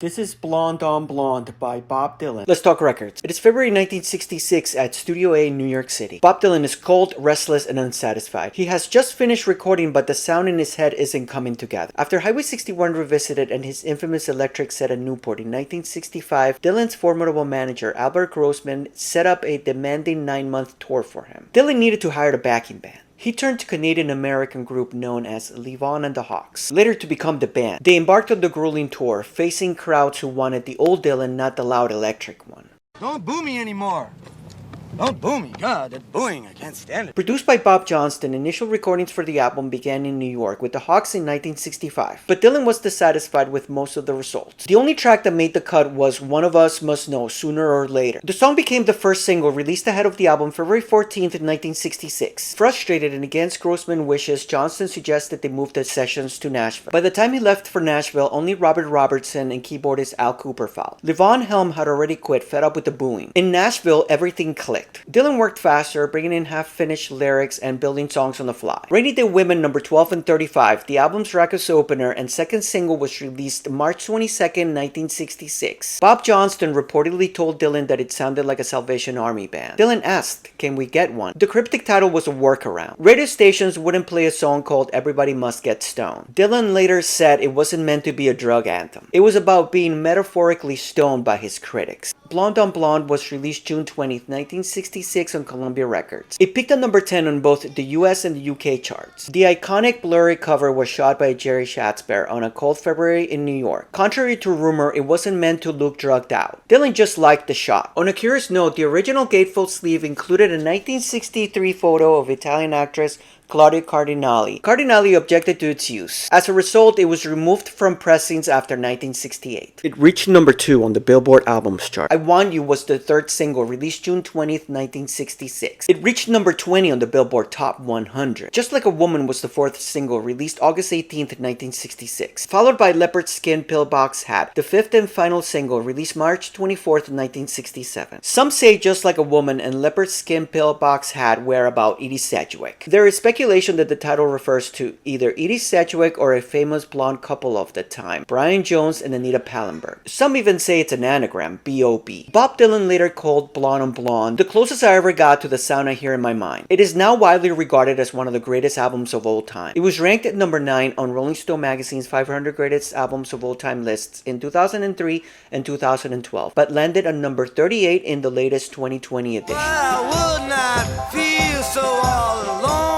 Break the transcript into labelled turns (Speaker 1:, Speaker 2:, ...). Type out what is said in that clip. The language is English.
Speaker 1: This is Blonde on Blonde by Bob Dylan. Let's talk records. It is February 1966 at Studio A in New York City. Bob Dylan is cold, restless, and unsatisfied. He has just finished recording, but the sound in his head isn't coming together. After Highway 61 revisited and his infamous electric set at Newport in 1965, Dylan's formidable manager, Albert Grossman, set up a demanding 9-month tour for him. Dylan needed to hire a backing band. He turned to Canadian-American group known as Levon and the Hawks, later to become the band. They embarked on the grueling tour, facing crowds who wanted the old Dylan, not the loud electric one.
Speaker 2: Don't boo me anymore. Don't boo me. God, that booing, I can't stand it.
Speaker 1: Produced by Bob Johnston, initial recordings for the album began in New York with the Hawks in 1965, but Dylan was dissatisfied with most of the results. The only track that made the cut was One of Us Must Know, Sooner or Later. The song became the first single released ahead of the album February 14th, 1966. Frustrated and against Grossman's wishes, Johnston suggested they move the sessions to Nashville. By the time he left for Nashville, only Robert Robertson and keyboardist Al Cooper followed. Levon Helm had already quit, fed up with the booing. In Nashville, everything clicked. Dylan worked faster, bringing in half-finished lyrics and building songs on the fly. Rainy Day Women number 12 and 35, the album's record opener and second single, was released March 22nd, 1966. Bob Johnston reportedly told Dylan that it sounded like a Salvation Army band. Dylan asked, "Can we get one?" The cryptic title was a workaround. Radio stations wouldn't play a song called Everybody Must Get Stoned. Dylan later said it wasn't meant to be a drug anthem. It was about being metaphorically stoned by his critics. Blonde on Blonde was released June 20th, 1966 on Columbia Records. It peaked at number 10 on both the US and the UK charts. The iconic blurry cover was shot by Jerry Schatzberg on a cold February in New York. Contrary to rumor, it wasn't meant to look drugged out. Dylan just liked the shot. On a curious note, the original gatefold sleeve included a 1963 photo of Italian actress Claudia Cardinali. Cardinali objected to its use. As a result, it was removed from pressings after 1968. It reached number 2 on the Billboard Albums chart. I Want You was the third single, released June 20th, 1966. It reached number 20 on the Billboard Top 100. Just Like a Woman was the fourth single, released August 18th, 1966. Followed by Leopard Skin Pillbox Hat, the fifth and final single, released March 24th, 1967. Some say Just Like a Woman and Leopard Skin Pillbox Hat were about Edie Sedgwick. There is speculation that the title refers to either Edie Sedgwick or a famous blonde couple of the time, Brian Jones and Anita Pallenberg. Some even say it's an anagram, B.O.B. Bob Dylan later called Blonde on Blonde the closest I ever got to the sound I hear in my mind. It is now widely regarded as one of the greatest albums of all time. It was ranked at number 9 on Rolling Stone magazine's 500 Greatest Albums of All Time lists in 2003 and 2012, but landed on number 38 in the latest 2020 edition.
Speaker 2: I would not feel so all alone.